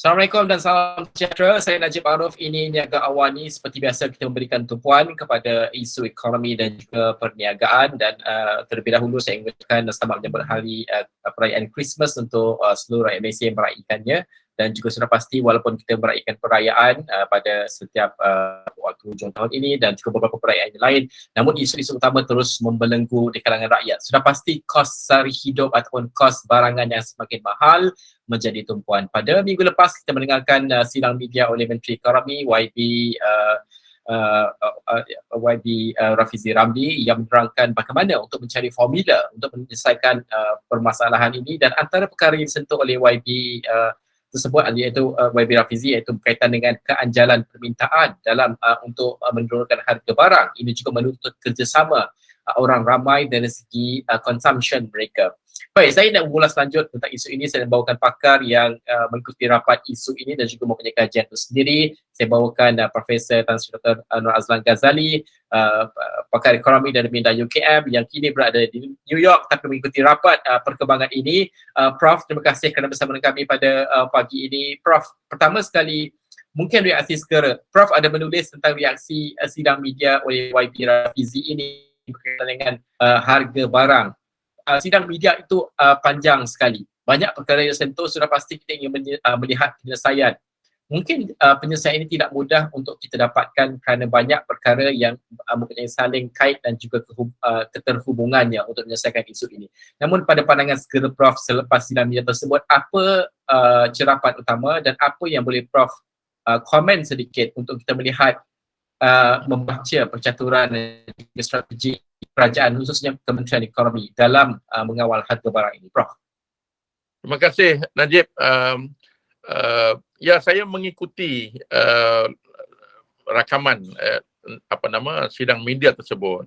Assalamualaikum dan salam sejahtera. Saya Najib Arif. Ini Niaga Awani. Seperti biasa kita memberikan tumpuan kepada isu ekonomi dan juga perniagaan, dan terlebih dahulu saya ingin mengucapkan selamat menyambut hari perayaan Christmas untuk seluruh rakyat Malaysia yang meraihkannya, dan juga sudah pasti walaupun kita meraihkan perayaan pada setiap waktu hujung tahun ini dan juga beberapa perayaan yang lain, namun isu-isu utama terus membelenggu di kalangan rakyat. Sudah pasti kos sara hidup ataupun kos barangan yang semakin mahal menjadi tumpuan. Pada minggu lepas kita mendengarkan sidang media oleh Menteri Ekonomi Rafizi Ramli yang menerangkan bagaimana untuk mencari formula untuk menyelesaikan permasalahan ini, dan antara perkara yang disentuh oleh tersebut iaitu YB Rafizi, iaitu berkaitan dengan keanjalan permintaan dalam untuk menurunkan harga barang. Ini juga menuntut kerjasama orang ramai dari segi consumption mereka. Baik, saya nak mengulas lanjut tentang isu ini. Saya bawakan pakar yang mengikuti rapat isu ini dan juga mempunyai kajian itu sendiri. Saya bawakan Profesor Tan Sri Dr. Nur Azlan Ghazali, pakar ekonomi dan minda UKM yang kini berada di New York tapi mengikuti rapat perkembangan ini. Prof, terima kasih kerana bersama dengan kami pada pagi ini. Prof, pertama sekali, mungkin reaksi segera. Prof ada menulis tentang reaksi sidang media oleh YB Rafizi ini berkaitan dengan harga barang. Sidang media itu panjang sekali. Banyak perkara yang sentuh, sudah pasti kita ingin melihat penyelesaian. Mungkin penyelesaian ini tidak mudah untuk kita dapatkan kerana banyak perkara yang mempunyai saling kait dan juga keterhubungannya untuk menyelesaikan isu ini. Namun pada pandangan segera Prof selepas sidang media tersebut, apa cerapan utama dan apa yang boleh Prof komen sedikit untuk kita melihat membaca percaturan dan strategi kerajaan khususnya Kementerian Ekonomi dalam mengawal harga barang ini, Prof. Terima kasih Najib. Ya, saya mengikuti rakaman sidang media tersebut.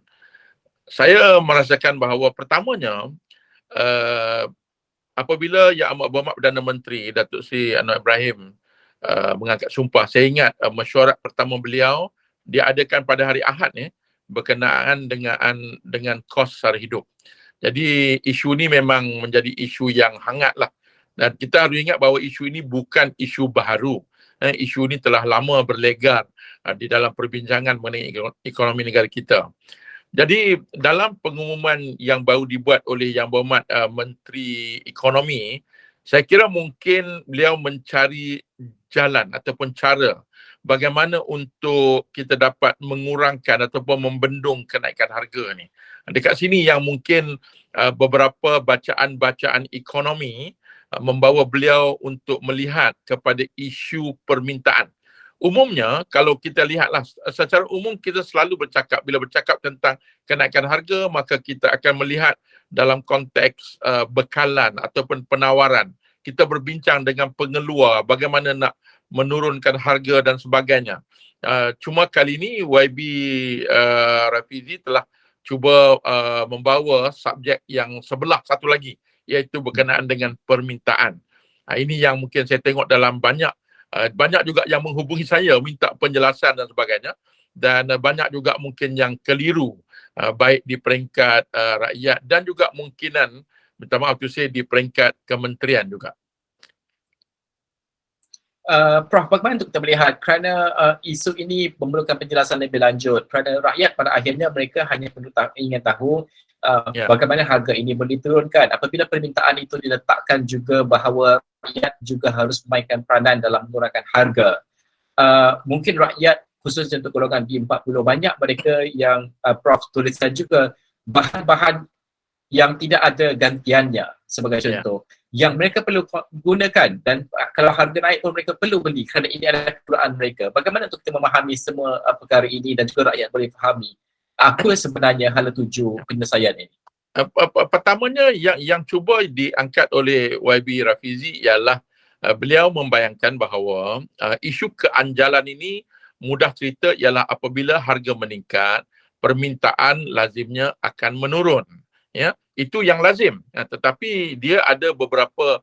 Saya merasakan bahawa pertamanya apabila Yang Amat Berhormat Perdana Menteri Datuk Seri Anwar Ibrahim mengangkat sumpah, saya ingat mesyuarat pertama beliau diadakan pada hari Ahad berkenaan dengan kos sara hidup. Jadi isu ini memang menjadi isu yang hangat lah. Dan kita harus ingat bahawa isu ini bukan isu baharu. Isu ini telah lama berlegar di dalam perbincangan mengenai ekonomi negara kita. Jadi dalam pengumuman yang baru dibuat oleh Yang Berhormat Menteri Ekonomi, saya kira mungkin beliau mencari jalan ataupun cara bagaimana untuk kita dapat mengurangkan ataupun membendung kenaikan harga ni. Dekat sini yang mungkin beberapa bacaan-bacaan ekonomi membawa beliau untuk melihat kepada isu permintaan. Umumnya kalau kita lihatlah, secara umum kita selalu bercakap, bila bercakap tentang kenaikan harga, maka kita akan melihat dalam konteks bekalan ataupun penawaran. Kita berbincang dengan pengeluar bagaimana nak menurunkan harga dan sebagainya. Cuma kali ini YB Rafizi telah cuba membawa subjek yang sebelah satu lagi, iaitu berkenaan dengan permintaan. Ini yang mungkin saya tengok dalam banyak juga yang menghubungi saya minta penjelasan dan sebagainya, dan banyak juga mungkin yang keliru baik di peringkat rakyat dan juga mungkinan, minta maaf tu saya, di peringkat kementerian juga. Prof, bagaimana untuk kita melihat kerana isu ini memerlukan penjelasan lebih lanjut, kerana rakyat pada akhirnya mereka hanya perlu ingin tahu bagaimana harga ini boleh diturunkan. Apabila permintaan itu diletakkan juga bahawa rakyat juga harus memainkan peranan dalam mengurangkan harga. Mungkin rakyat khususnya untuk golongan B40, banyak mereka yang Prof tuliskan juga bahan-bahan yang tidak ada gantiannya sebagai contoh, yang mereka perlu gunakan, dan kalau harga naik pun mereka perlu beli kerana ini adalah keperluan mereka. Bagaimana untuk kita memahami semua perkara ini dan juga rakyat boleh fahami apa sebenarnya hala tuju penyelesaian ini? Pertamanya yang cuba diangkat oleh YB Rafizi ialah beliau membayangkan bahawa isu keanjalan ini, mudah cerita, ialah apabila harga meningkat, permintaan lazimnya akan menurun. Ya, itu yang lazim. Tetapi dia ada beberapa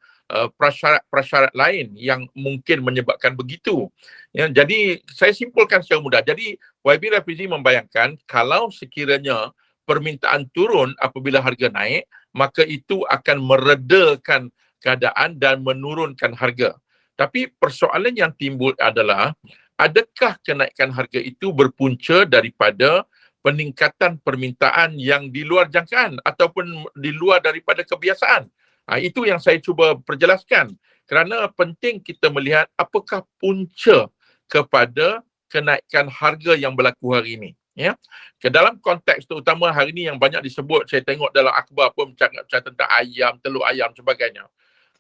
prasyarat lain yang mungkin menyebabkan begitu. Ya, jadi saya simpulkan secara mudah. Jadi YB Rafizi membayangkan kalau sekiranya permintaan turun apabila harga naik, maka itu akan meredakan keadaan dan menurunkan harga. Tapi persoalan yang timbul adalah, adakah kenaikan harga itu berpunca daripada peningkatan permintaan yang di luar jangkaan ataupun di luar daripada kebiasaan? Itu yang saya cuba perjelaskan. Kerana penting kita melihat apakah punca kepada kenaikan harga yang berlaku hari ini. Ya, ke dalam konteks terutama hari ini yang banyak disebut, saya tengok dalam akhbar pun bercakap tentang ayam, telur ayam sebagainya.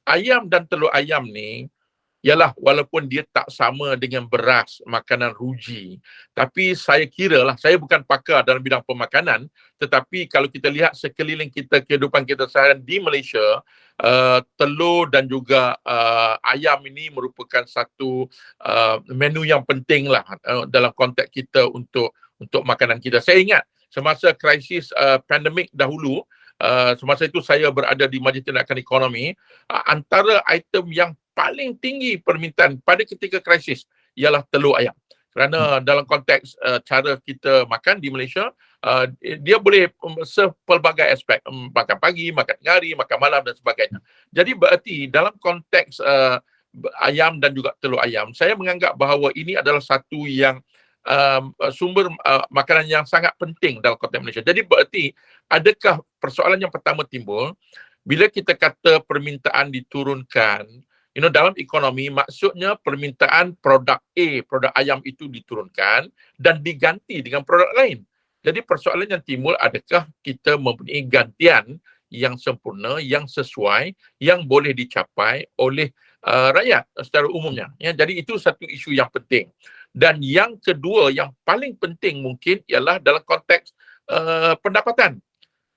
Ayam dan telur ayam ni, yalah, walaupun dia tak sama dengan beras, makanan ruji, tapi saya kira lah, saya bukan pakar dalam bidang pemakanan, tetapi kalau kita lihat sekeliling kita, kehidupan kita seharian di Malaysia, telur dan juga ayam ini merupakan satu menu yang penting lah dalam konteks kita untuk makanan kita. Saya ingat semasa krisis pandemik dahulu, semasa itu saya berada di Majlis Tindakan Ekonomi, antara item yang paling tinggi permintaan pada ketika krisis ialah telur ayam. Kerana dalam konteks cara kita makan di Malaysia, dia boleh serve pelbagai aspek, makan pagi, makan tengah hari, makan malam dan sebagainya. Jadi berarti dalam konteks ayam dan juga telur ayam, saya menganggap bahawa ini adalah satu yang sumber makanan yang sangat penting dalam konteks Malaysia. Jadi berarti adakah persoalan yang pertama timbul bila kita kata permintaan diturunkan, dalam ekonomi maksudnya permintaan produk A, produk ayam itu diturunkan dan diganti dengan produk lain. Jadi persoalan yang timbul, adakah kita mempunyai gantian yang sempurna, yang sesuai, yang boleh dicapai oleh rakyat secara umumnya. Ya, jadi itu satu isu yang penting. Dan yang kedua, yang paling penting mungkin ialah dalam konteks pendapatan.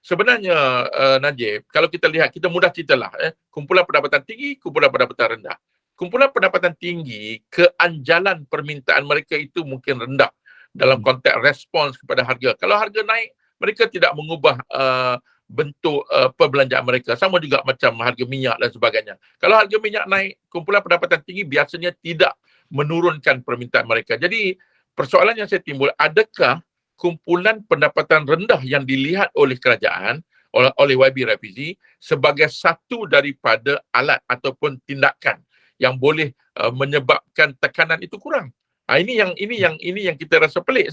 Sebenarnya Najib, kalau kita lihat, kita mudah ceritalah, kumpulan pendapatan tinggi, kumpulan pendapatan rendah. Kumpulan pendapatan tinggi, keanjalan permintaan mereka itu mungkin rendah dalam konteks respons kepada harga. Kalau harga naik, mereka tidak mengubah bentuk perbelanjaan mereka. Sama juga macam harga minyak dan sebagainya. Kalau harga minyak naik, kumpulan pendapatan tinggi biasanya tidak menurunkan permintaan mereka. Jadi persoalan yang saya timbul, adakah kumpulan pendapatan rendah yang dilihat oleh kerajaan, oleh YB Rafizi sebagai satu daripada alat ataupun tindakan yang boleh menyebabkan tekanan itu kurang? Ini yang kita rasa pelik,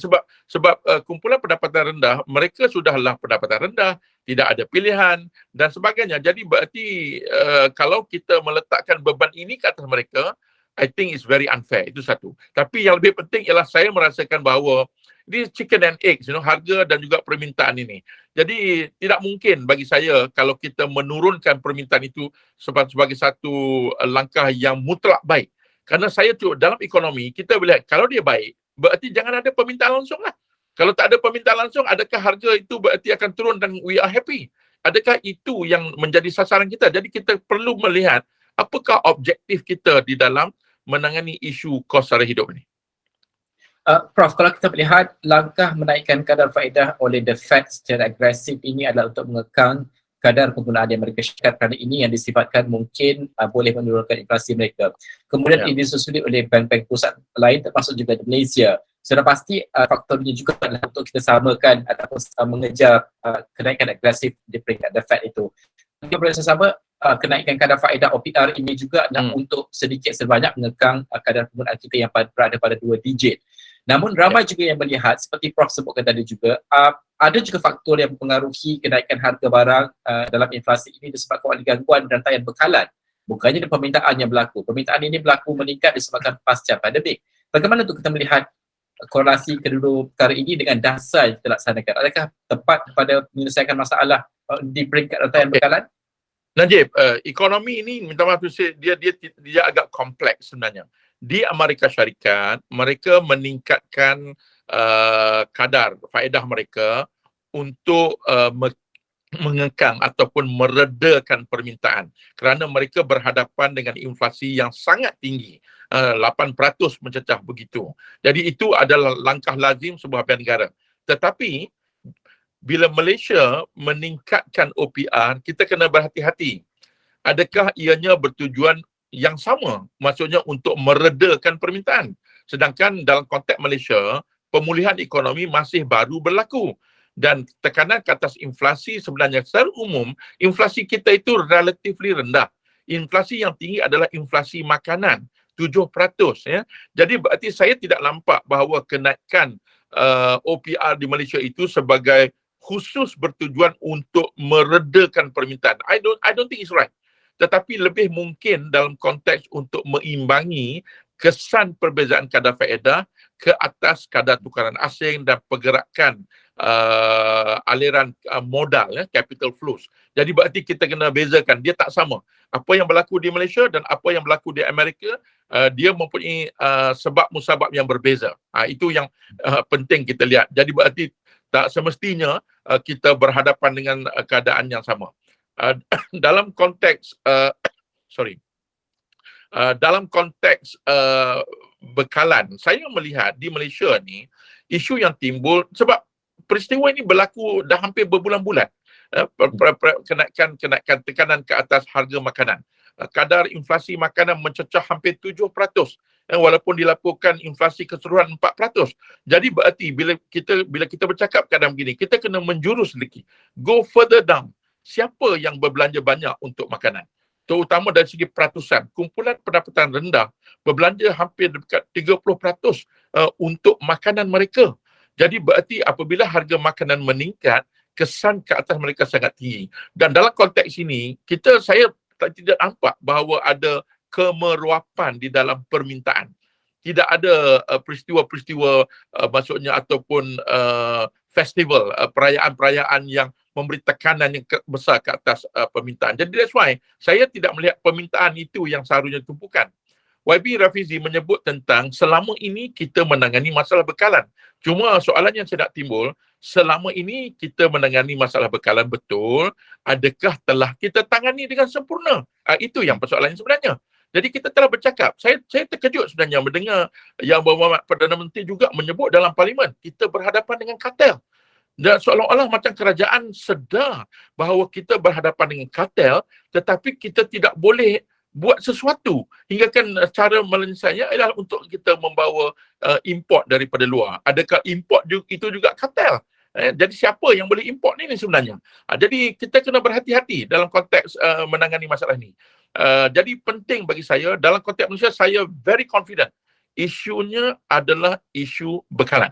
sebab kumpulan pendapatan rendah, mereka sudahlah pendapatan rendah, tidak ada pilihan dan sebagainya. Jadi berarti kalau kita meletakkan beban ini ke atas mereka, I think it's very unfair. Itu satu. Tapi yang lebih penting ialah saya merasakan bahawa ini chicken and eggs, harga dan juga permintaan ini. Jadi tidak mungkin bagi saya kalau kita menurunkan permintaan itu sebagai satu langkah yang mutlak baik. Kerana saya tu dalam ekonomi, kita boleh lihat kalau dia baik, berarti jangan ada permintaan langsung lah. Kalau tak ada permintaan langsung, adakah harga itu berarti akan turun dan we are happy? Adakah itu yang menjadi sasaran kita? Jadi kita perlu melihat apakah objektif kita di dalam menangani isu kos sara hidup ini. Prof, kalau kita melihat langkah menaikkan kadar faedah oleh The Fed secara agresif ini adalah untuk mengekang kadar penggunaan di Amerika Syarikat, kerana ini yang disifatkan mungkin boleh menurunkan inflasi mereka. Kemudian ini disusul oleh bank-bank pusat lain termasuk juga di Malaysia. Sudah pasti faktornya juga adalah untuk kita samakan ataupun mengejar kenaikan agresif di peringkat The Fed itu. Juga boleh sama kenaikan kadar faedah OPR ini juga untuk sedikit sebanyak mengekang kadar penggunaan kita yang berada pada 2 digit. Namun ramai juga yang melihat, seperti Prof sebutkan tadi juga, ada juga faktor yang mempengaruhi kenaikan harga barang dalam inflasi ini disebabkan oleh gangguan rantaian bekalan. Bukannya permintaan yang berlaku. Permintaan ini berlaku meningkat disebabkan pasca pandemik. Bagaimana untuk kita melihat korelasi kedua perkara ini dengan dasar yang kita laksanakan? Adakah tepat pada menyelesaikan masalah di peringkat rantaian bekalan? Najib, ekonomi ini minta maaf dia agak kompleks sebenarnya. Di Amerika Syarikat, mereka meningkatkan kadar faedah mereka untuk mengekang ataupun meredakan permintaan kerana mereka berhadapan dengan inflasi yang sangat tinggi, 8% mencecah begitu. Jadi itu adalah langkah lazim sebuah negara. Tetapi bila Malaysia meningkatkan OPR, kita kena berhati-hati. Adakah ianya bertujuan yang sama, maksudnya untuk meredakan permintaan? Sedangkan dalam konteks Malaysia, pemulihan ekonomi masih baru berlaku dan tekanan ke atas inflasi sebenarnya secara umum, inflasi kita itu relatively rendah. Inflasi yang tinggi adalah inflasi makanan. 7%, ya. Jadi berarti saya tidak nampak bahawa kenaikan OPR di Malaysia itu sebagai khusus bertujuan untuk meredakan permintaan. I don't think it's right. Tetapi lebih mungkin dalam konteks untuk meimbangi kesan perbezaan kadar faedah ke atas kadar tukaran asing dan pergerakan aliran modal, ya, capital flows. Jadi berarti kita kena bezakan, dia tak sama. Apa yang berlaku di Malaysia dan apa yang berlaku di Amerika, dia mempunyai sebab musabab yang berbeza. Itu yang penting kita lihat. Jadi berarti tak semestinya kita berhadapan dengan keadaan yang sama. Dalam konteks dalam konteks bekalan, saya melihat di Malaysia ni isu yang timbul sebab peristiwa ini berlaku dah hampir berbulan-bulan. Kenaikan tekanan ke atas harga makanan. Kadar inflasi makanan mencecah hampir 7%, walaupun dilaporkan inflasi keseluruhan 4%. Jadi berarti bila kita bercakap keadaan begini, kita kena menjurus lagi, go further down. Siapa yang berbelanja banyak untuk makanan? Terutama dari segi peratusan. Kumpulan pendapatan rendah berbelanja hampir dekat 30% untuk makanan mereka. Jadi berarti apabila harga makanan meningkat, kesan ke atas mereka sangat tinggi. Dan dalam konteks ini, saya tidak nampak bahawa ada kemeroapan di dalam permintaan. Tidak ada peristiwa-peristiwa maksudnya ataupun festival, perayaan-perayaan yang memberi tekanan yang besar ke atas permintaan. Jadi that's why saya tidak melihat permintaan itu yang seharusnya tumpukan. YB Rafizi menyebut tentang selama ini kita menangani masalah bekalan. Cuma soalan yang sedang timbul, selama ini kita menangani masalah bekalan betul, adakah telah kita tangani dengan sempurna? Itu yang persoalannya sebenarnya. Jadi kita telah bercakap. Saya terkejut sebenarnya mendengar Yang Berhormat Perdana Menteri juga menyebut dalam parlimen, kita berhadapan dengan kartel. Dan seolah-olah macam kerajaan sedar bahawa kita berhadapan dengan kartel, tetapi kita tidak boleh buat sesuatu. Hingga kan cara menyelesaikannya adalah untuk kita membawa import daripada luar. Adakah import itu juga kartel? Jadi siapa yang boleh import ni sebenarnya? Jadi kita kena berhati-hati dalam konteks menangani masalah ini. Jadi penting bagi saya, dalam konteks Malaysia, saya very confident. Isunya adalah isu bekalan.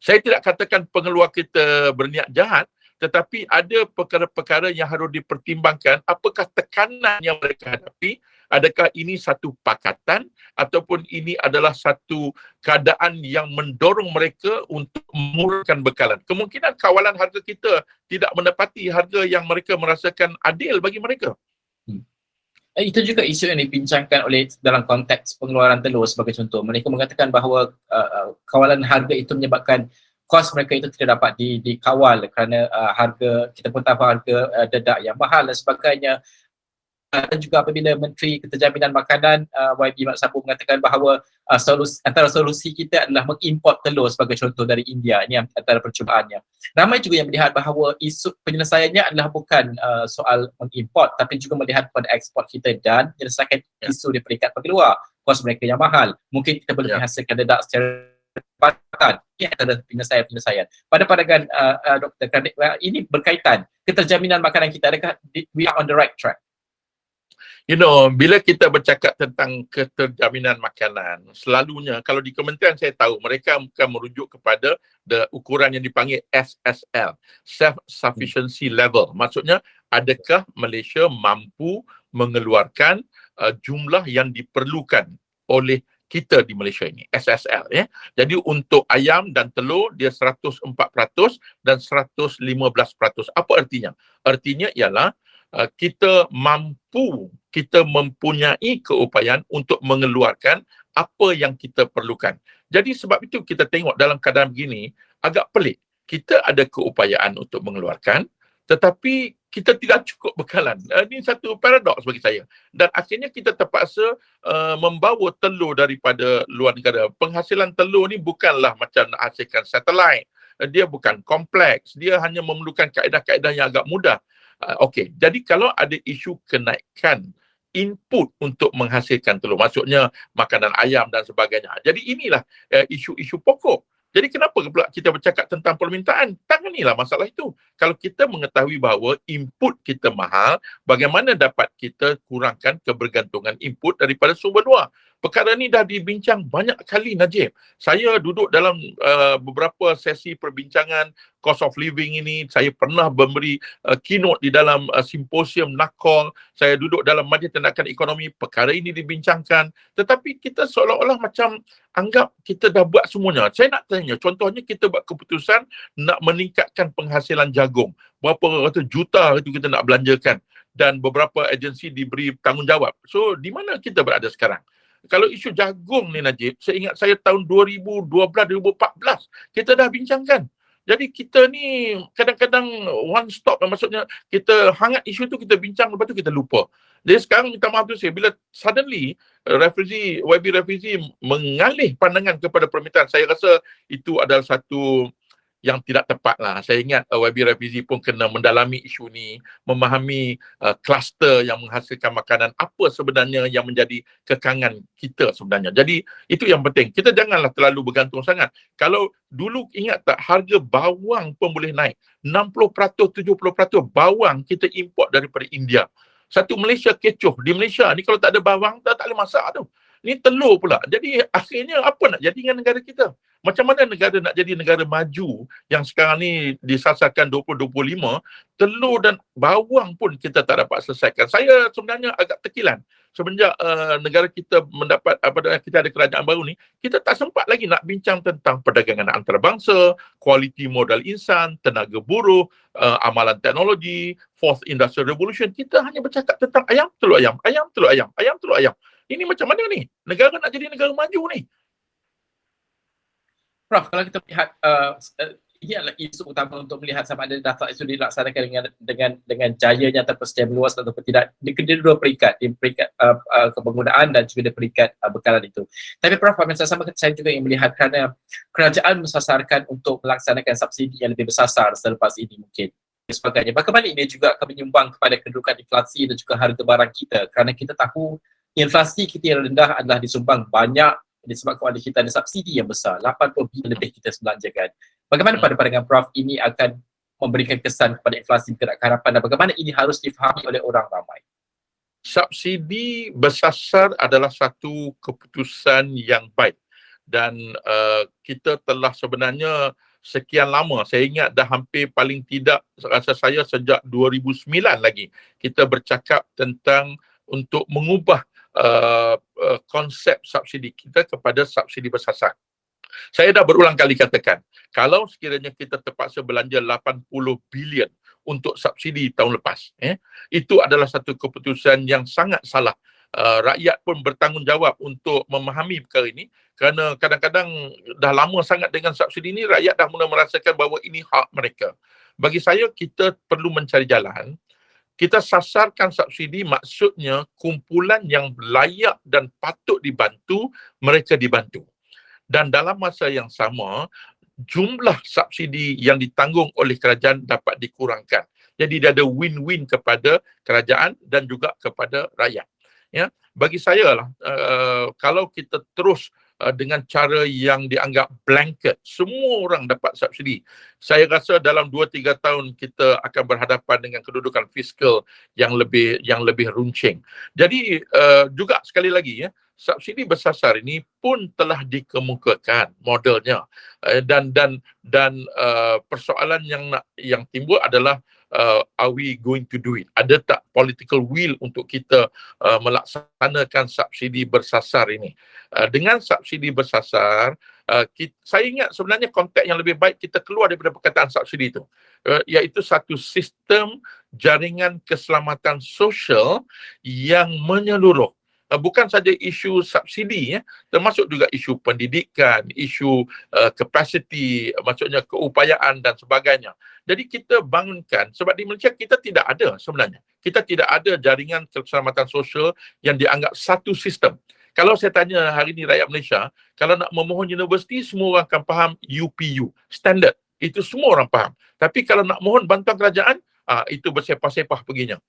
Saya tidak katakan pengeluar kita berniat jahat, tetapi ada perkara-perkara yang harus dipertimbangkan. Apakah tekanan yang mereka hadapi? Adakah ini satu pakatan ataupun ini adalah satu keadaan yang mendorong mereka untuk memurahkan bekalan? Kemungkinan kawalan harga kita tidak menepati harga yang mereka merasakan adil bagi mereka. Itu juga isu yang dibincangkan oleh dalam konteks pengeluaran telur sebagai contoh. Mereka mengatakan bahawa kawalan harga itu menyebabkan kos mereka itu tidak dapat dikawal kerana harga, kita pun tahu harga dedak yang mahal dan sebagainya. Dan juga apabila Menteri Keterjaminan Makanan YB Mat Sabu mengatakan bahawa antara solusi kita adalah mengimport telur sebagai contoh dari India. Ini antara percubaannya. Ramai juga yang melihat bahawa isu penyelesaiannya adalah bukan soal mengimport, tapi juga melihat kepada ekspor kita dan menyelesaikan isu di peringkat pengeluar, kos mereka yang mahal. Mungkin kita boleh menghasilkan dedak secara cepat. Ini antara penyelesaian. Pada pandangan Dr. Karnik, ini berkaitan keterjaminan makanan kita, adakah we are on the right track? Bila kita bercakap tentang keterjaminan makanan, selalunya kalau di kementerian saya tahu mereka akan merujuk kepada ukuran yang dipanggil SSL, Self-Sufficiency Level. Maksudnya, adakah Malaysia mampu mengeluarkan jumlah yang diperlukan oleh kita di Malaysia ini, SSL. Jadi untuk ayam dan telur, dia 104% dan 115%. Apa artinya? Artinya ialah kita mempunyai keupayaan untuk mengeluarkan apa yang kita perlukan. Jadi sebab itu kita tengok dalam keadaan begini, agak pelik. Kita ada keupayaan untuk mengeluarkan, tetapi kita tidak cukup bekalan. Ini satu paradoks bagi saya. Dan akhirnya kita terpaksa membawa telur daripada luar negara. Penghasilan telur ni bukanlah macam nak hasilkan satelit. Dia bukan kompleks. Dia hanya memerlukan kaedah-kaedah yang agak mudah. Okey, jadi kalau ada isu kenaikan input untuk menghasilkan telur, maksudnya makanan ayam dan sebagainya. Jadi inilah isu-isu pokok. Jadi kenapa pula kita bercakap tentang permintaan? Tanganilah masalah itu. Kalau kita mengetahui bahawa input kita mahal, bagaimana dapat kita kurangkan kebergantungan input daripada sumber luar? Perkara ni dah dibincang banyak kali, Najib. Saya duduk dalam beberapa sesi perbincangan cost of living ini. Saya pernah memberi keynote di dalam simposium NACOL. Saya duduk dalam Majlis Tindakan Ekonomi. Perkara ini dibincangkan. Tetapi kita seolah-olah macam anggap kita dah buat semuanya. Saya nak tanya, contohnya kita buat keputusan nak meningkatkan penghasilan jagung. Berapa ratus juta itu kita nak belanjakan. Dan beberapa agensi diberi tanggungjawab. So, di mana kita berada sekarang? Kalau isu jagung ni, Najib, saya ingat saya tahun 2012-2014, kita dah bincangkan. Jadi kita ni kadang-kadang one stop, maksudnya kita hangat isu tu, kita bincang, lepas tu kita lupa. Jadi sekarang minta maaf tu saya, bila suddenly YB Rafizi mengalih pandangan kepada permintaan, saya rasa itu adalah satu yang tidak tepat lah. Saya ingat YB Rafizi pun kena mendalami isu ni, memahami kluster yang menghasilkan makanan, apa sebenarnya yang menjadi kekangan kita sebenarnya. Jadi itu yang penting. Kita janganlah terlalu bergantung sangat. Kalau dulu ingat tak, harga bawang pun boleh naik. 60%, 70% bawang kita import daripada India. Satu Malaysia kecoh. Di Malaysia ni kalau tak ada bawang, tak boleh masak tu. Ni telur pula. Jadi akhirnya apa nak jadi dengan negara kita? Macam mana negara nak jadi negara maju yang sekarang ni disasarkan 2025, telur dan bawang pun kita tak dapat selesaikan. Saya sebenarnya agak tekilan. Semenjak negara kita mendapat, kita ada kerajaan baru ni, kita tak sempat lagi nak bincang tentang perdagangan antarabangsa, kualiti modal insan, tenaga buruh, amalan teknologi, fourth industrial revolution. Kita hanya bercakap tentang ayam, telur ayam, ayam, telur ayam, ayam, telur ayam. Ini macam mana ni? Negara nak jadi negara maju ni. Prof, kalau kita melihat ini adalah isu utama untuk melihat sama ada daftar itu dilaksanakan dengan jayanya ataupun secara meluas ataupun tidak. Di kedua peringkat, di peringkat kepenggunaan dan juga di peringkat bekalan itu. Tapi Prof, sama saya juga ingin melihat kerana kerajaan mensasarkan untuk melaksanakan subsidi yang lebih bersasar selepas ini mungkin. Sebagainya. Bagaimana ini juga akan menyumbang kepada kedudukan inflasi dan juga harga barang kita, kerana kita tahu inflasi kita yang rendah adalah disumbang banyak disebabkan oleh kita ada subsidi yang besar, 80 bilion lebih kita belanjakan. Bagaimana pada pandangan Prof ini akan memberikan kesan kepada inflasi bergerak ke harapan dan bagaimana ini harus difahami oleh orang ramai? Subsidi bersasar adalah satu keputusan yang baik dan kita telah sebenarnya sekian lama, saya ingat dah hampir paling tidak rasa saya sejak 2009 lagi kita bercakap tentang untuk mengubah konsep subsidi kita kepada subsidi bersasar. Saya dah berulang kali katakan, kalau sekiranya kita terpaksa belanja 80 bilion untuk subsidi tahun lepas, itu adalah satu keputusan yang sangat salah. Rakyat pun bertanggungjawab untuk memahami perkara ini kerana kadang-kadang dah lama sangat dengan subsidi ini, rakyat dah mula merasakan bahawa ini hak mereka. Bagi saya, kita perlu mencari jalan. Kita sasarkan subsidi, maksudnya kumpulan yang layak dan patut dibantu, mereka dibantu. Dan dalam masa yang sama, jumlah subsidi yang ditanggung oleh kerajaan dapat dikurangkan. Jadi dia ada win-win kepada kerajaan dan juga kepada rakyat. Ya, bagi saya lah, kalau kita terus dengan cara yang dianggap blanket, semua orang dapat subsidi, saya rasa dalam 2-3 tahun kita akan berhadapan dengan kedudukan fiskal yang lebih runcing. Jadi juga sekali lagi, subsidi bersasar ini pun telah dikemukakan modelnya, dan persoalan yang timbul adalah are we going to do it? Ada tak political will untuk kita melaksanakan subsidi bersasar ini? Dengan subsidi bersasar, saya ingat sebenarnya konteks yang lebih baik kita keluar daripada perkataan subsidi itu, iaitu satu sistem jaringan keselamatan sosial yang menyeluruh. Bukan saja isu subsidi, termasuk juga isu pendidikan, isu capacity, maksudnya keupayaan dan sebagainya. Jadi kita bangunkan, sebab di Malaysia kita tidak ada sebenarnya. Kita tidak ada jaringan keselamatan sosial yang dianggap satu sistem. Kalau saya tanya hari ini rakyat Malaysia, kalau nak memohon universiti, semua orang akan faham UPU, standard. Itu semua orang faham. Tapi kalau nak mohon bantuan kerajaan, itu bersepah-sepah perginya.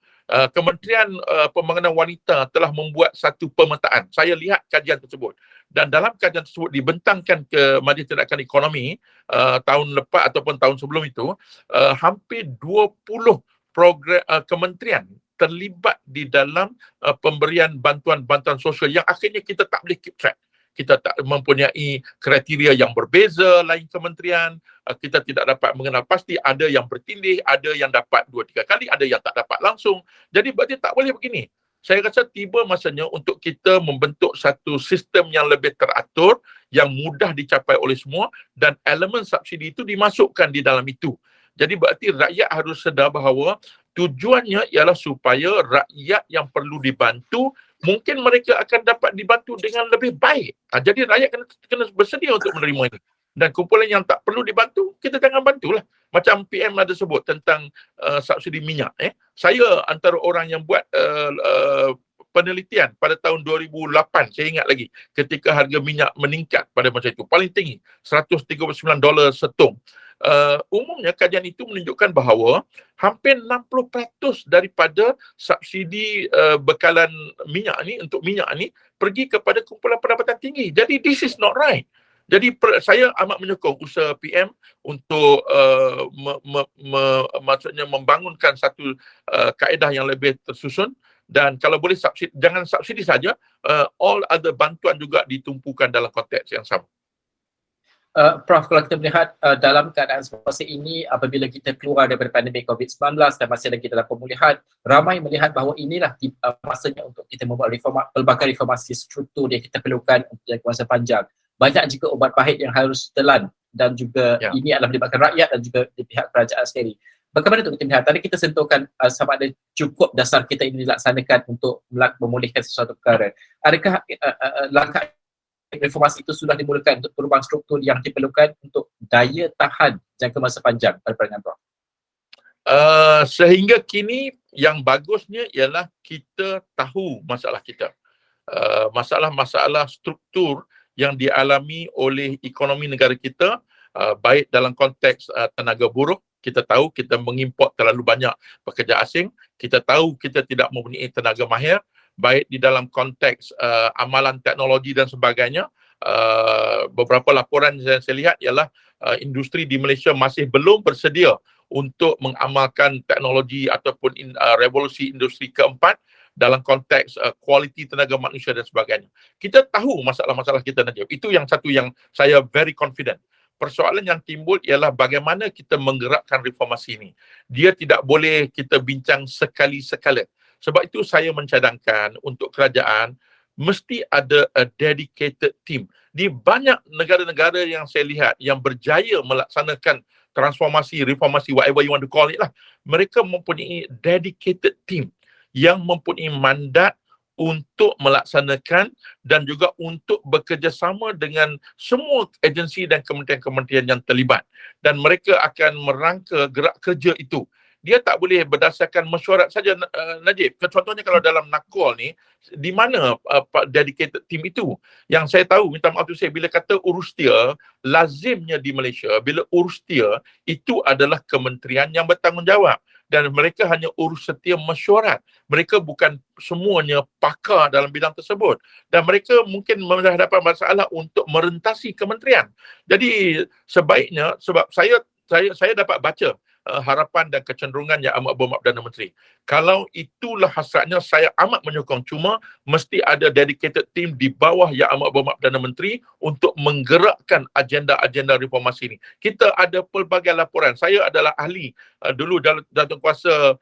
Kementerian Pembangunan Wanita telah membuat satu pemetaan. Saya lihat kajian tersebut. Dan dalam kajian tersebut dibentangkan ke Majlis Tindakan Ekonomi tahun lepas ataupun tahun sebelum itu, hampir 20 program kementerian terlibat di dalam pemberian bantuan-bantuan sosial yang akhirnya kita tak boleh keep track. Kita tak mempunyai kriteria yang berbeza lain kementerian, kita tidak dapat mengenal pasti, ada yang bertindih, ada yang dapat 2-3 kali, ada yang tak dapat langsung. Jadi berarti tak boleh begini. Saya rasa tiba masanya untuk kita membentuk satu sistem yang lebih teratur, yang mudah dicapai oleh semua, dan elemen subsidi itu dimasukkan di dalam itu. Jadi berarti rakyat harus sedar bahawa tujuannya ialah supaya rakyat yang perlu dibantu, mungkin mereka akan dapat dibantu dengan lebih baik. Jadi rakyat kena bersedia untuk menerima ini. Dan kumpulan yang tak perlu dibantu, kita jangan bantulah. Macam PM ada sebut tentang subsidi minyak. Saya antara orang yang buat penelitian pada tahun 2008, saya ingat lagi, ketika harga minyak meningkat pada masa itu, paling tinggi, $139 setung. Umumnya kajian itu menunjukkan bahawa hampir 60% daripada subsidi bekalan minyak ni, untuk minyak ni, pergi kepada kumpulan pendapatan tinggi. Jadi this is not right. Jadi saya amat menyokong usaha PM untuk maksudnya membangunkan satu kaedah yang lebih tersusun, dan kalau boleh jangan subsidi saja, all other bantuan juga ditumpukan dalam konteks yang sama. Prof, kalau kita melihat dalam keadaan seperti ini, apabila kita keluar daripada pandemik COVID-19 dan masih lagi dalam pemulihan, ramai melihat bahawa inilah masanya untuk kita membuat pelbagai reformasi struktur yang kita perlukan untuk jangka masa panjang. Banyak juga ubat pahit yang harus ditelan, dan juga ini adalah melibatkan rakyat dan juga di pihak kerajaan sendiri. Bagaimana untuk kita melihat? Tadi kita sentuhkan sama ada cukup dasar kita ini dilaksanakan untuk memulihkan sesuatu perkara. Adakah langkah reformasi itu sudah dimulakan untuk perubahan struktur yang diperlukan untuk daya tahan jangka masa panjang pada pandangan Prof? Sehingga kini yang bagusnya ialah kita tahu masalah kita. Masalah-masalah struktur yang dialami oleh ekonomi negara kita, baik dalam konteks tenaga buruh, kita tahu kita mengimport terlalu banyak pekerja asing, kita tahu kita tidak mempunyai tenaga mahir, baik di dalam konteks amalan teknologi dan sebagainya. Beberapa laporan yang saya lihat ialah industri di Malaysia masih belum bersedia untuk mengamalkan teknologi ataupun revolusi industri keempat dalam konteks kualiti tenaga manusia dan sebagainya. Kita tahu masalah-masalah kita, Najib. Itu yang satu yang saya very confident. Persoalan yang timbul ialah bagaimana kita menggerakkan reformasi ini. Dia tidak boleh kita bincang sekali-sekala. Sebab itu saya mencadangkan untuk kerajaan mesti ada a dedicated team. Di banyak negara-negara yang saya lihat yang berjaya melaksanakan transformasi, reformasi, whatever you want to call it lah, mereka mempunyai dedicated team yang mempunyai mandat untuk melaksanakan dan juga untuk bekerjasama dengan semua agensi dan kementerian-kementerian yang terlibat. Dan mereka akan merangka gerak kerja itu. Dia tak boleh berdasarkan mesyuarat saja, Najib. Contohnya kalau dalam NACOL ni, di mana dedicated team itu? Yang saya tahu, minta maaf tu saya, bila kata urustia, lazimnya di Malaysia, bila urustia, itu adalah kementerian yang bertanggungjawab. Dan mereka hanya urus setia mesyuarat. Mereka bukan semuanya pakar dalam bidang tersebut. Dan mereka mungkin menghadapi masalah untuk merentasi kementerian. Jadi sebaiknya, sebab saya dapat baca harapan dan kecenderungan Yang Amat Berhormat Perdana Menteri. Kalau itulah hasratnya, saya amat menyokong. Cuma mesti ada dedicated team di bawah Yang Amat Berhormat Perdana Menteri untuk menggerakkan agenda-agenda reformasi ini. Kita ada pelbagai laporan. Saya adalah ahli dulu dalam kuasa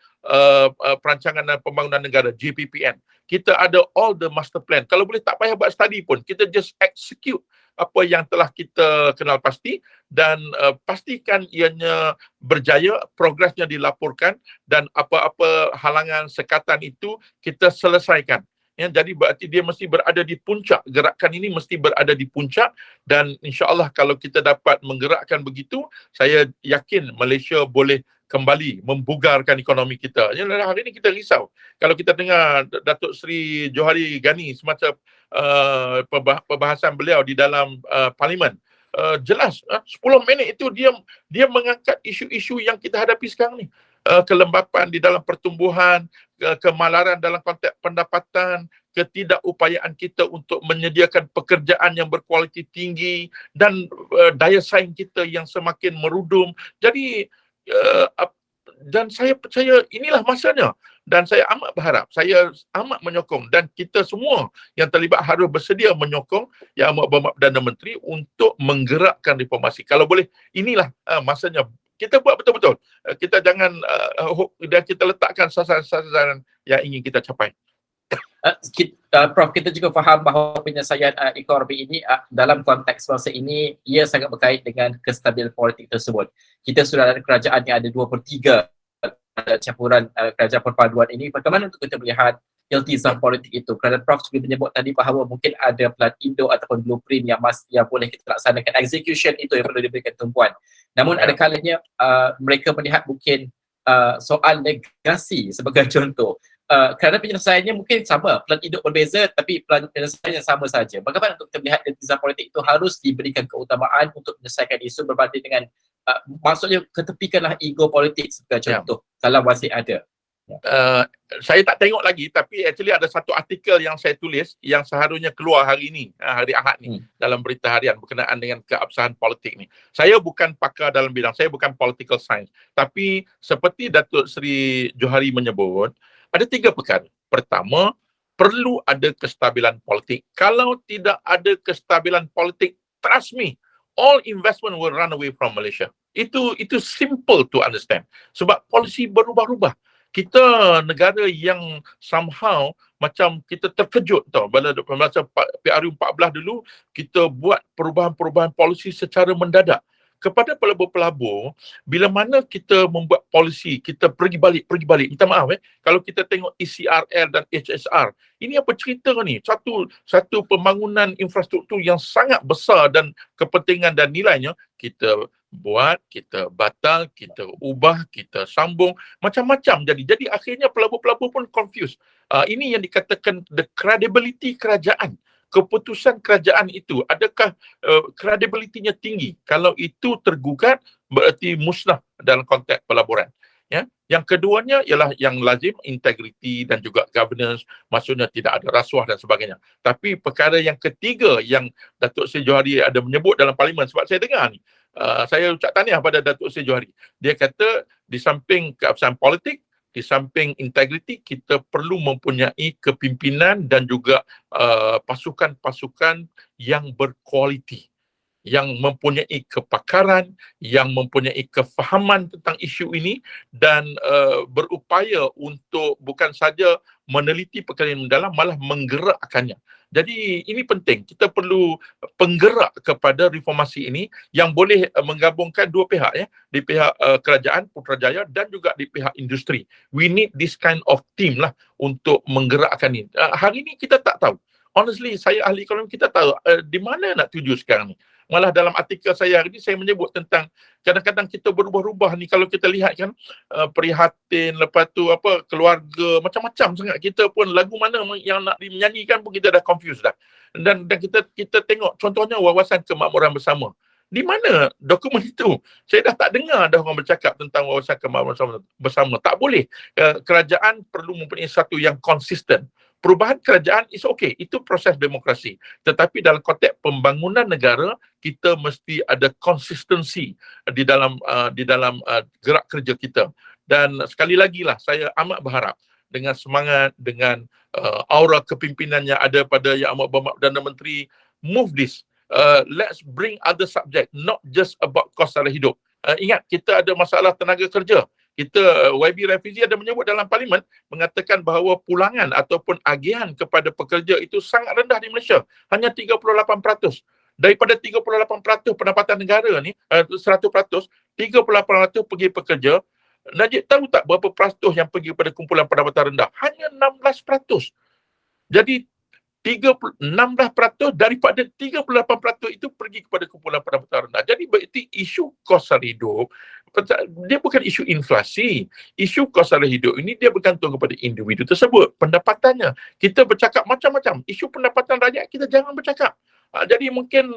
perancangan dan pembangunan negara, JPPN. Kita ada all the master plan. Kalau boleh tak payah buat study pun, kita just execute apa yang telah kita kenal pasti, dan pastikan ianya berjaya, progresnya dilaporkan, dan apa-apa halangan sekatan itu kita selesaikan. Ya, jadi berarti dia mesti berada di puncak. Gerakan ini mesti berada di puncak, dan insya-Allah kalau kita dapat menggerakkan begitu, saya yakin Malaysia boleh kembali membugarkan ekonomi kita. Hari ini kita risau. Kalau kita dengar Datuk Seri Johari Ghani semasa perbahasan beliau di dalam parlimen, jelas 10 minit itu dia mengangkat isu-isu yang kita hadapi sekarang ni. Kelembapan di dalam pertumbuhan, kemalaran dalam konteks pendapatan, ketidakupayaan kita untuk menyediakan pekerjaan yang berkualiti tinggi, dan daya saing kita yang semakin merudum. Jadi dan saya percaya inilah masanya, dan saya amat berharap, saya amat menyokong, dan kita semua yang terlibat harus bersedia menyokong Yang Amat Berhormat Perdana Menteri untuk menggerakkan reformasi. Kalau boleh, inilah masanya kita buat betul-betul. Kita jangan dan kita letakkan sasaran-sasaran yang ingin kita capai. Prof, kita juga faham bahawa penyelesaian ekonomi ini dalam konteks masa ini ia sangat berkait dengan kestabilan politik tersebut. Kita sudah ada kerajaan yang ada 2/3 campuran kerajaan perpaduan ini. Bagaimana untuk kita melihat iltizam politik itu? Kerana Prof juga menyebut tadi bahawa mungkin ada plan induk ataupun blueprint yang boleh kita laksanakan. Execution itu yang perlu diberikan tumpuan. Namun ada kalanya mereka melihat mungkin soal legasi sebagai contoh. Kerana penyelesaiannya mungkin sama, plan induk berbeza tapi plan penyelesaiannya sama saja. Bagaimana untuk kita melihat iltizam politik itu harus diberikan keutamaan untuk menyelesaikan isu berbanding dengan maksudnya ketepikanlah ego politik sebagai contoh kalau masih ada. Saya tak tengok lagi, tapi actually ada satu artikel yang saya tulis yang seharusnya keluar hari ini, hari Ahad ni, dalam berita harian berkenaan dengan keabsahan politik ni. Saya bukan pakar dalam bidang, saya bukan political science, tapi seperti Datuk Seri Johari menyebut, ada 3 perkara. Pertama, perlu ada kestabilan politik. Kalau tidak ada kestabilan politik, trust me, all investment will run away from Malaysia. Itu simple to understand. Sebab polisi berubah-ubah. Kita negara yang somehow macam kita terkejut tau. Masa PRU 14 dulu, kita buat perubahan-perubahan polisi secara mendadak. Kepada pelabur-pelabur, bila mana kita membuat polisi, kita pergi balik. Minta maaf kalau kita tengok ECRL dan HSR, ini apa cerita ni? Satu pembangunan infrastruktur yang sangat besar dan kepentingan dan nilainya, kita buat, kita batal, kita ubah, kita sambung, macam-macam jadi. Jadi akhirnya pelabur-pelabur pun confused. Ini yang dikatakan the credibility kerajaan. Keputusan kerajaan itu, adakah credibility-nya tinggi? Kalau itu tergugat, berarti musnah dalam konteks pelaburan. Ya. Yang keduanya ialah yang lazim, integriti dan juga governance, maksudnya tidak ada rasuah dan sebagainya. Tapi perkara yang ketiga yang Datuk Seri Johari ada menyebut dalam parlimen, sebab saya dengar ni, saya ucap tahniah pada Datuk Seri Johari. Dia kata di samping keabsahan politik, di samping integriti, kita perlu mempunyai kepimpinan dan juga pasukan-pasukan yang berkualiti, yang mempunyai kepakaran, yang mempunyai kefahaman tentang isu ini dan berupaya untuk bukan saja meneliti perkara yang mendalam, malah menggerakkannya. Jadi ini penting, kita perlu penggerak kepada reformasi ini yang boleh menggabungkan dua pihak, di pihak kerajaan Putrajaya dan juga di pihak industri. We need this kind of team lah untuk menggerakkan ini. Hari ini kita tak tahu. Honestly, saya ahli ekonomi, kita tahu di mana nak tuju sekarang ni. Malah dalam artikel saya hari ini, saya menyebut tentang kadang-kadang kita berubah-ubah ni. Kalau kita lihat kan, prihatin, lepas tu keluarga, macam-macam sangat. Kita pun lagu mana yang nak dinyanyikan pun kita dah confused dah. Dan kita tengok contohnya wawasan kemakmuran bersama. Di mana dokumen itu? Saya dah tak dengar dah orang bercakap tentang wawasan kemakmuran bersama. Tak boleh. Kerajaan perlu mempunyai satu yang konsisten. Perubahan kerajaan is okay, itu proses demokrasi. Tetapi dalam konteks pembangunan negara, kita mesti ada konsistensi di dalam gerak kerja kita. Dan sekali lagi lah, saya amat berharap dengan semangat, dengan aura kepimpinan yang ada pada Yang Amat Berhormat Perdana Menteri, move this. Let's bring other subject, not just about kos sara hidup. Ingat, kita ada masalah tenaga kerja. Kita, YB Rafizi ada menyebut dalam parlimen, mengatakan bahawa pulangan ataupun agihan kepada pekerja itu sangat rendah di Malaysia. Hanya 38%. Daripada 38% pendapatan negara ni, 100%, 38% pergi pekerja. Najib tahu tak berapa peratus yang pergi pada kumpulan pendapatan rendah? Hanya 16%. Jadi 16% daripada 38% itu pergi kepada kumpulan pendapatan rendah. Jadi berarti isu kos sara hidup, dia bukan isu inflasi. Isu kos sara hidup ini dia bergantung kepada individu tersebut, pendapatannya. Kita bercakap macam-macam. Isu pendapatan rakyat kita jangan bercakap. Jadi mungkin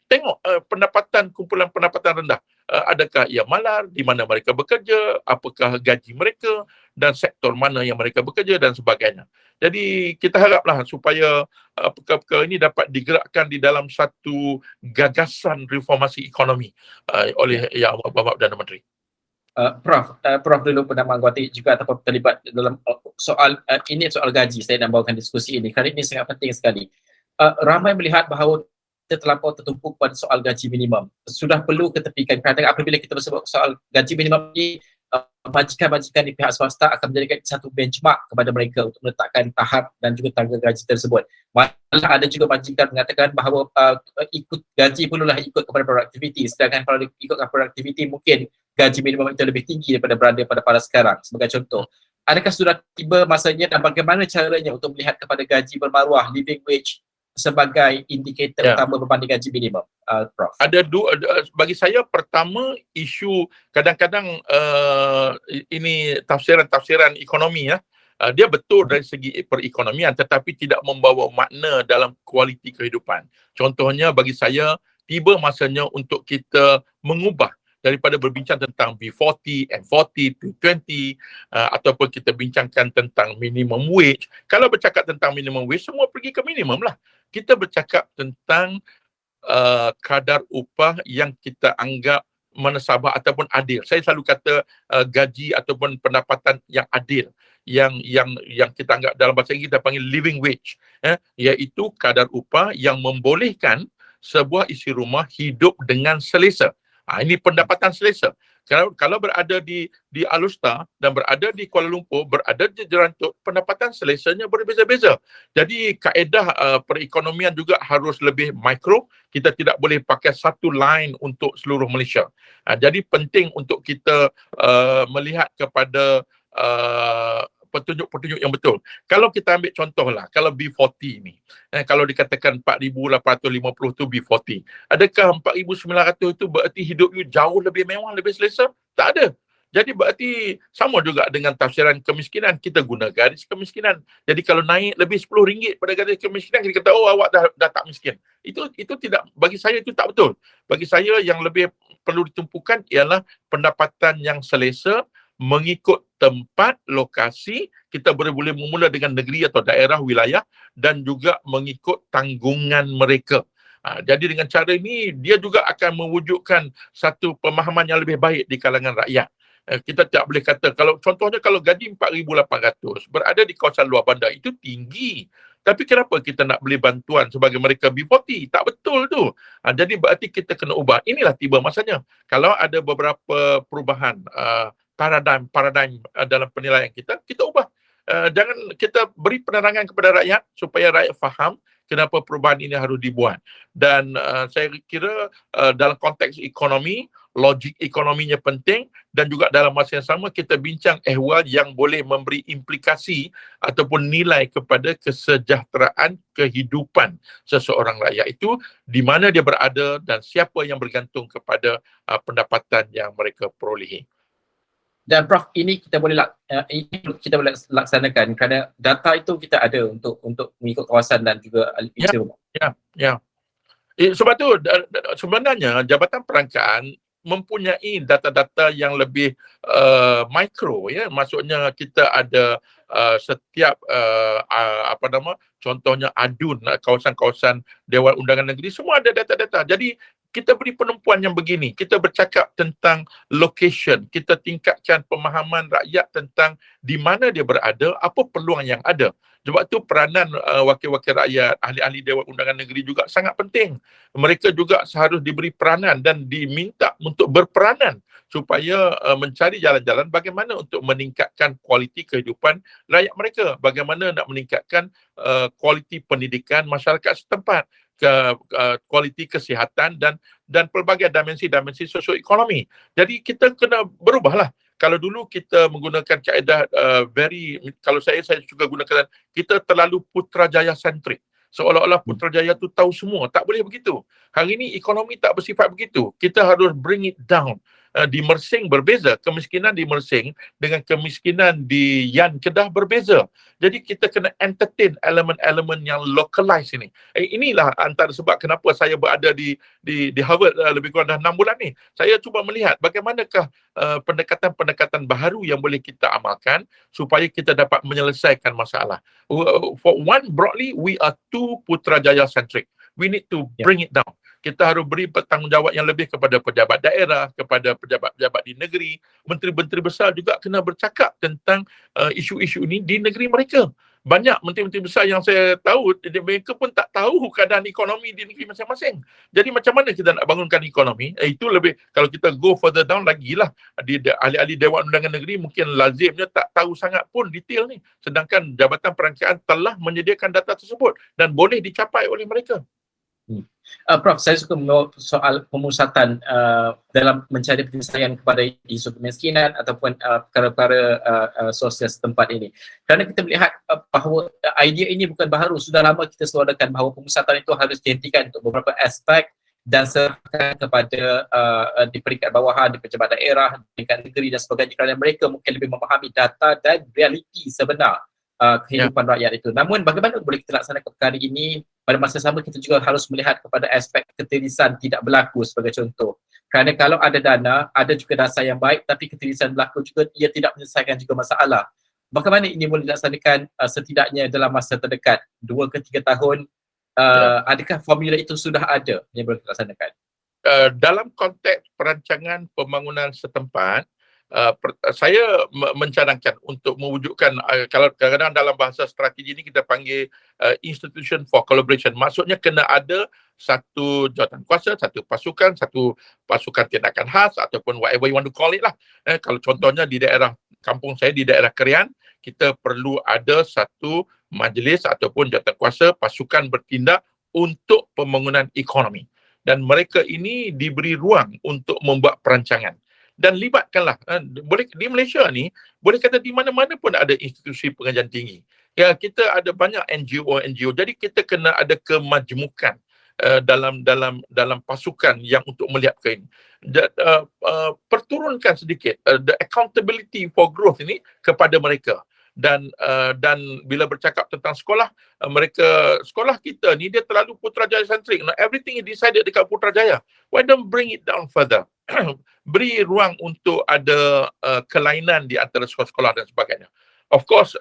tengok pendapatan kumpulan pendapatan rendah. Adakah ia malar, di mana mereka bekerja, apakah gaji mereka dan sektor mana yang mereka bekerja dan sebagainya. Jadi kita haraplah supaya perkara-perkara ini dapat digerakkan di dalam satu gagasan reformasi ekonomi oleh Yang Amat Berhormat Perdana Menteri. Prof dulu pernah menganggoti juga ataupun terlibat dalam soal ini soal gaji. Saya nak bawakan diskusi ini kerana ini sangat penting sekali. Ramai melihat bahawa kita terlampau tertumpu pada soal gaji minimum. Sudah perlu ketepikan kerana apabila kita bersebut soal gaji minimum ini, majikan-majikan di pihak swasta akan menjadikan satu benchmark kepada mereka untuk meletakkan tahap dan juga tangga gaji tersebut. Malah ada juga majikan mengatakan bahawa ikut gaji perlulah ikut kepada produktiviti, sedangkan kalau ikutkan produktiviti mungkin gaji minimum itu lebih tinggi daripada berada pada sekarang, sebagai contoh. Adakah sudah tiba masanya dan bagaimana caranya untuk melihat kepada gaji bermaruah, living wage sebagai indikator utama berbanding gaji minimum, Prof? Ada dua, bagi saya pertama isu kadang-kadang ini tafsiran ekonomi ya. Dia betul dari segi perekonomian tetapi tidak membawa makna dalam kualiti kehidupan. Contohnya bagi saya tiba masanya untuk kita mengubah daripada berbincang tentang B40, M40, P20 ataupun kita bincangkan tentang minimum wage. Kalau bercakap tentang minimum wage, semua pergi ke minimum lah. Kita bercakap tentang kadar upah yang kita anggap menasabah ataupun adil. Saya selalu kata gaji ataupun pendapatan yang adil, yang kita anggap dalam bahasa Inggeris kita panggil living wage, iaitu kadar upah yang membolehkan sebuah isi rumah hidup dengan selesa. Ini pendapatan selesa. Kalau berada di Alustar dan berada di Kuala Lumpur, berada di Jerantut, pendapatan selesanya berbeza-beza. Jadi kaedah perekonomian juga harus lebih mikro. Kita tidak boleh pakai satu line untuk seluruh Malaysia. Jadi penting untuk kita melihat kepada petunjuk-petunjuk yang betul. Kalau kita ambil contohlah, kalau B40 ni, kalau dikatakan 4,850 tu B40, adakah 4,900 itu berarti hidup you jauh lebih mewah, lebih selesa? Tak ada. Jadi berarti sama juga dengan tafsiran kemiskinan, kita guna garis kemiskinan. Jadi kalau naik lebih RM10 pada garis kemiskinan, kita kata oh awak dah tak miskin. Itu tidak, bagi saya itu tak betul. Bagi saya yang lebih perlu ditumpukan ialah pendapatan yang selesa mengikut tempat, lokasi, kita boleh memula dengan negeri atau daerah, wilayah dan juga mengikut tanggungan mereka. Jadi dengan cara ini, dia juga akan mewujudkan satu pemahaman yang lebih baik di kalangan rakyat. Kita tak boleh kata, contohnya kalau gaji 4,800 berada di kawasan luar bandar, itu tinggi. Tapi kenapa kita nak beli bantuan sebagai mereka B40? Tak betul tu. Jadi berarti kita kena ubah. Inilah tiba masanya. Kalau ada beberapa perubahan paradigm dalam penilaian kita ubah. Jangan kita beri penerangan kepada rakyat supaya rakyat faham kenapa perubahan ini harus dibuat. Dan saya kira dalam konteks ekonomi, logik ekonominya penting dan juga dalam masa yang sama kita bincang ehwal yang boleh memberi implikasi ataupun nilai kepada kesejahteraan kehidupan seseorang rakyat itu, di mana dia berada dan siapa yang bergantung kepada pendapatan yang mereka perolehi. Dan Prof, ini kita boleh laksanakan kerana data itu kita ada untuk mengikut kawasan dan juga isi rumah. Ya. Sebab tu sebenarnya Jabatan Perangkaan mempunyai data-data yang lebih mikro, ya. Maksudnya kita ada setiap contohnya ADUN, kawasan-kawasan Dewan Undangan Negeri, semua ada data-data. Jadi kita beri penumpuan yang begini, kita bercakap tentang location, kita tingkatkan pemahaman rakyat tentang di mana dia berada, apa peluang yang ada. Sebab tu peranan wakil-wakil rakyat, ahli-ahli Dewan Undangan Negeri juga sangat penting. Mereka juga seharusnya diberi peranan dan diminta untuk berperanan supaya mencari jalan-jalan bagaimana untuk meningkatkan kualiti kehidupan rakyat mereka, bagaimana nak meningkatkan kualiti pendidikan masyarakat setempat, kualiti kesihatan dan pelbagai dimensi sosioekonomi. Jadi kita kena berubahlah. Kalau dulu kita menggunakan kaedah kalau saya juga gunakan, kita terlalu Putrajaya sentrik. Seolah-olah Putrajaya tu tahu semua. Tak boleh begitu. Hari ini ekonomi tak bersifat begitu. Kita harus bring it down. Di Mersing berbeza. Kemiskinan di Mersing dengan kemiskinan di Yan Kedah berbeza. Jadi kita kena entertain elemen-elemen yang localized ini. Inilah antara sebab kenapa saya berada di Harvard lebih kurang dah 6 bulan ni. Saya cuba melihat bagaimanakah pendekatan-pendekatan baru yang boleh kita amalkan supaya kita dapat menyelesaikan masalah. For one, broadly, we are too Putrajaya centric. We need to bring it down. kita harus beri bertanggungjawab yang lebih kepada pejabat daerah, kepada pejabat-pejabat di negeri, menteri-menteri besar juga kena bercakap tentang isu-isu ini di negeri mereka. Banyak menteri-menteri besar yang saya tahu, mereka pun tak tahu keadaan ekonomi di negeri masing-masing. Jadi macam mana kita nak bangunkan ekonomi? Itu lebih, kalau kita go further down lagi lah, ahli-ahli Dewan Undangan Negeri mungkin lazimnya tak tahu sangat pun detail ni. Sedangkan Jabatan Perancangan telah menyediakan data tersebut dan boleh dicapai oleh mereka. Prof, saya suka soal pemusatan dalam mencari penyelesaian kepada isu kemiskinan ataupun perkara-perkara sosial setempat ini. Kerana kita melihat bahawa idea ini bukan baru, sudah lama kita suarakan bahawa pemusatan itu harus dihentikan untuk beberapa aspek dan serahkan kepada di peringkat bawahan, di pejabat daerah, di peringkat negeri dan sebagainya, kerana mereka mungkin lebih memahami data dan realiti sebenar kehidupan rakyat itu. Namun bagaimana boleh kita laksanakan perkara ini? Pada masa sama kita juga harus melihat kepada aspek ketirisan tidak berlaku sebagai contoh. Kerana kalau ada dana, ada juga dasar yang baik, tapi ketirisan berlaku juga, ia tidak menyelesaikan juga masalah. Bagaimana ini boleh dilaksanakan setidaknya dalam masa terdekat, 2 ke 3 tahun? Adakah formula itu sudah ada yang boleh dilaksanakan? Dalam konteks perancangan pembangunan setempat, saya mencadangkan untuk mewujudkan, kalau kadang-kadang dalam bahasa strategi ini kita panggil institution for collaboration. Maksudnya kena ada satu jawatan kuasa, satu pasukan tindakan khas ataupun whatever you want to call it lah. Kalau contohnya di daerah kampung saya, di daerah Kerian, kita perlu ada satu majlis ataupun jawatan kuasa pasukan bertindak untuk pembangunan ekonomi. Dan mereka ini diberi ruang untuk membuat perancangan. Dan libatkanlah, boleh di Malaysia ni, boleh kata di mana-mana pun ada institusi pengajian tinggi. Ya, kita ada banyak NGO, jadi kita kena ada kemajmukan dalam pasukan yang untuk melihat ke ini. Perturunkan sedikit the accountability for growth ini kepada mereka. Dan bila bercakap tentang sekolah, sekolah kita ni dia terlalu Putrajaya centric. Everything is decided dekat Putrajaya. Why don't bring it down further? Beri ruang untuk ada kelainan di antara sekolah-sekolah dan sebagainya. Of course,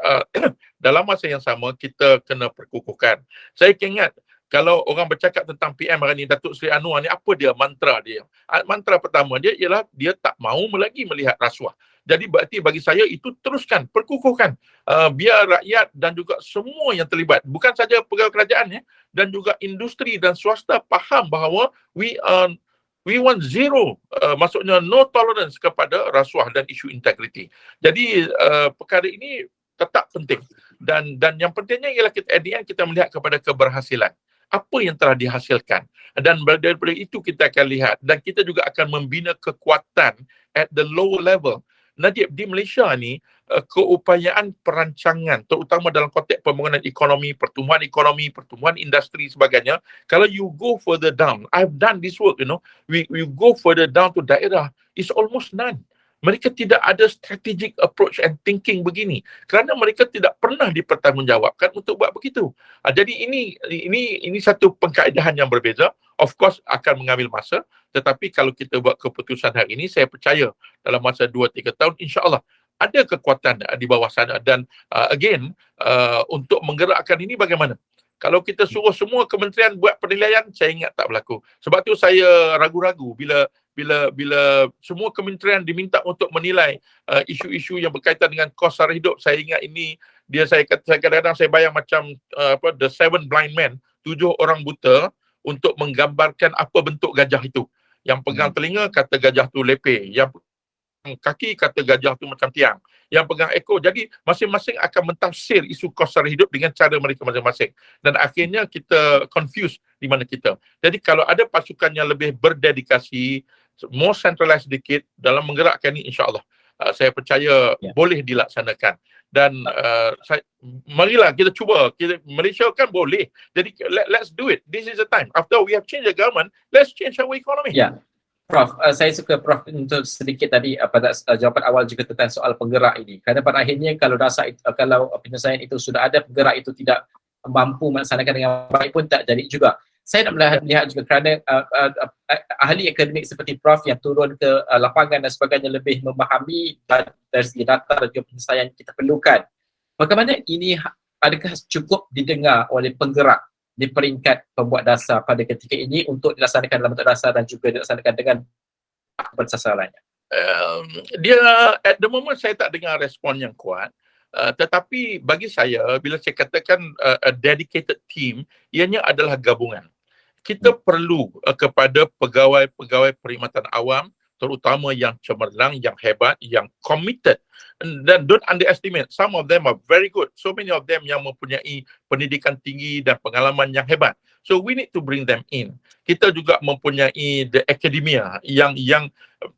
dalam masa yang sama kita kena perkukuhkan. Saya ingat kalau orang bercakap tentang PM hari ni, Datuk Seri Anwar ni, apa dia mantra dia? Mantra pertama dia ialah dia tak mahu lagi melihat rasuah. Jadi berarti bagi saya itu teruskan, perkukuhkan. Biar rakyat dan juga semua yang terlibat, bukan saja pegawai kerajaan dan juga industri dan swasta faham bahawa we want zero, maksudnya no tolerance kepada rasuah dan isu integriti. Jadi perkara ini tetap penting. Dan yang pentingnya ialah at the end kita melihat kepada keberhasilan. Apa yang telah dihasilkan. Dan daripada itu kita akan lihat. Dan kita juga akan membina kekuatan at the lower level. Najib, di Malaysia ni, keupayaan perancangan, terutama dalam konteks pembangunan ekonomi, pertumbuhan industri sebagainya, kalau you go further down, I've done this work, we go further down to daerah, it's almost none. Mereka tidak ada strategic approach and thinking begini kerana mereka tidak pernah dipertanggungjawabkan untuk buat begitu. Jadi ini satu pengkaedahan yang berbeza. Of course akan mengambil masa, tetapi kalau kita buat keputusan hari ini, saya percaya dalam masa 2-3 tahun insya-Allah ada kekuatan di bawah sana. Dan again, untuk menggerakkan ini bagaimana? Kalau kita suruh semua kementerian buat penilaian, saya ingat tak berlaku. Sebab tu saya ragu-ragu bila semua kementerian diminta untuk menilai isu-isu yang berkaitan dengan kos sara hidup. Saya ingat ini, saya kadang-kadang saya bayang macam The Seven Blind Men, 7 orang buta untuk menggambarkan apa bentuk gajah itu. Yang pegang telinga kata gajah tu lepeh, yang kaki kata gajah tu macam tiang, yang pegang ekor. Jadi masing-masing akan mentafsir isu kos sara hidup dengan cara mereka masing-masing. Dan akhirnya kita confuse di mana kita. Jadi kalau ada pasukan yang lebih berdedikasi, more centralized sedikit dalam menggerakkan ini, insya-Allah saya percaya boleh dilaksanakan. Dan marilah kita cuba. Malaysia kan boleh. Jadi let's do it. This is the time. After we have changed the government, let's change our economy. Ya. Prof, saya suka Prof untuk sedikit tadi pada jawapan awal juga tentang soal penggerak ini. Kerana pada akhirnya kalau penyelesaian itu sudah ada, penggerak itu tidak mampu melaksanakan dengan baik pun tak jadi juga. Saya nak melihat juga kerana ahli akademik seperti Prof yang turun ke lapangan dan sebagainya lebih memahami dari segi data dan juga penyelesaian kita perlukan. Bagaimana ini, adakah cukup didengar oleh penggerak di peringkat pembuat dasar pada ketika ini untuk dilaksanakan dalam bentuk dasar dan juga dilaksanakan dengan bersasarannya? Dia at the moment saya tak dengar respon yang kuat. Tetapi bagi saya, bila saya katakan a dedicated team, ianya adalah gabungan. Kita perlu kepada pegawai-pegawai perkhidmatan awam, terutama yang cemerlang, yang hebat, yang committed. Dan don't underestimate, some of them are very good. So many of them yang mempunyai pendidikan tinggi dan pengalaman yang hebat. So we need to bring them in. Kita juga mempunyai the academia yang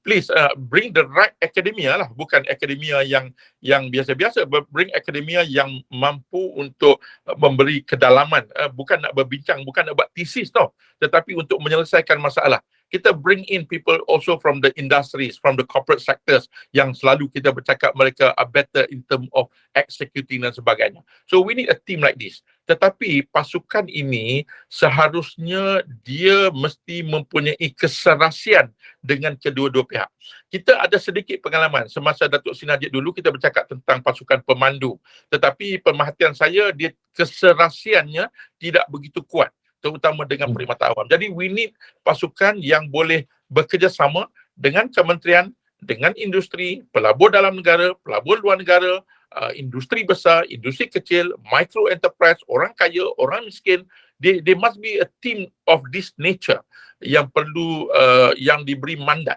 please bring the right academia lah, bukan academia yang biasa-biasa. Bring academia yang mampu untuk memberi kedalaman, bukan nak berbincang, bukan nak buat thesis tau, tetapi untuk menyelesaikan masalah. Kita bring in people also from the industries, from the corporate sectors yang selalu kita bercakap mereka are better in term of executing dan sebagainya. So we need a team like this. Tetapi pasukan ini seharusnya dia mesti mempunyai keserasian dengan kedua-dua pihak. Kita ada sedikit pengalaman semasa Datuk Seri Najib dulu, kita bercakap tentang pasukan pemandu. Tetapi pemerhatian saya, dia keserasiannya tidak begitu kuat, terutama dengan perkhidmatan awam. Jadi we need pasukan yang boleh bekerjasama dengan kementerian, dengan industri, pelabur dalam negara, pelabur luar negara, industri besar, industri kecil, micro enterprise, orang kaya, orang miskin. They must be a team of this nature yang perlu yang diberi mandat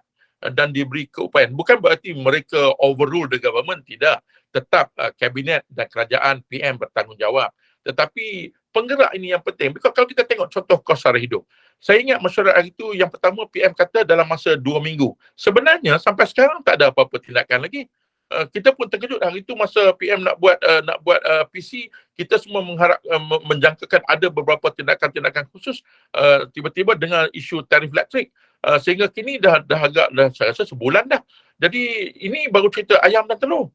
dan diberi keupayaan. Bukan berarti mereka overrule the government, tidak. Tetap kabinet dan kerajaan PM bertanggungjawab. Tetapi penggerak ini yang penting. Because kalau kita tengok contoh kos sara hidup, saya ingat mesyuarat hari itu yang pertama PM kata dalam masa 2 minggu. Sebenarnya sampai sekarang tak ada apa-apa tindakan lagi. Kita pun terkejut hari itu masa PM nak buat PC, kita semua mengharap menjangkakan ada beberapa tindakan-tindakan khusus. Tiba-tiba dengan isu tarif elektrik, sehingga kini dah agak saya rasa sebulan dah. Jadi ini baru cerita ayam dan telur.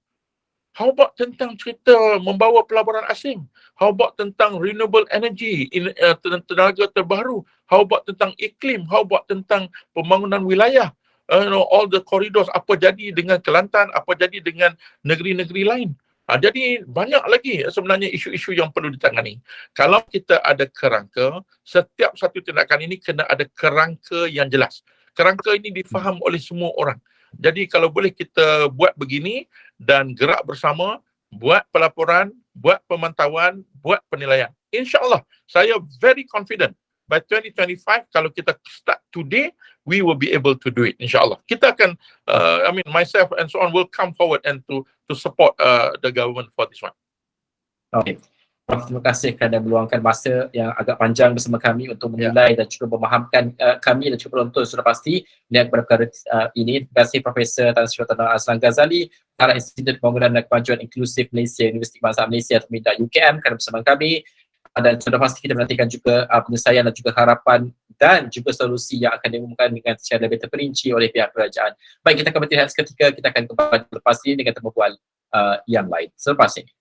How about tentang cerita membawa pelaburan asing? How about tentang renewable energy, tenaga terbaru? How about tentang iklim? How about tentang pembangunan wilayah? All the corridors, apa jadi dengan Kelantan, apa jadi dengan negeri-negeri lain. Jadi banyak lagi sebenarnya isu-isu yang perlu ditangani. Kalau kita ada kerangka, setiap satu tindakan ini kena ada kerangka yang jelas. Kerangka ini difaham oleh semua orang. Jadi kalau boleh kita buat begini dan gerak bersama, buat pelaporan, buat pemantauan, buat penilaian. InsyaAllah, saya very confident by 2025, kalau kita start today, we will be able to do it, insyaAllah. Kita akan, myself and so on will come forward and to support the government for this one. Okay. Prof, terima kasih kerana meluangkan masa yang agak panjang bersama kami untuk menilai dan juga memahamkan kami dan juga penonton sudah pasti melihat perkara ini. Terima kasih Profesor Tan Sri Rotana Azlan Ghazali, Kepala Institut Pembangunan dan Kemajuan Inklusif Malaysia, Universiti Kebangsaan Malaysia atau MIDA UKM, kerana bersama kami. Dan sudah pasti kita menantikan juga penyelesaian dan juga harapan dan juga solusi yang akan diumumkan dengan secara lebih terperinci oleh pihak kerajaan. Baik, kita akan berhenti seketika, kita akan kembali lepas ini dengan temu bual yang lain selepas ini.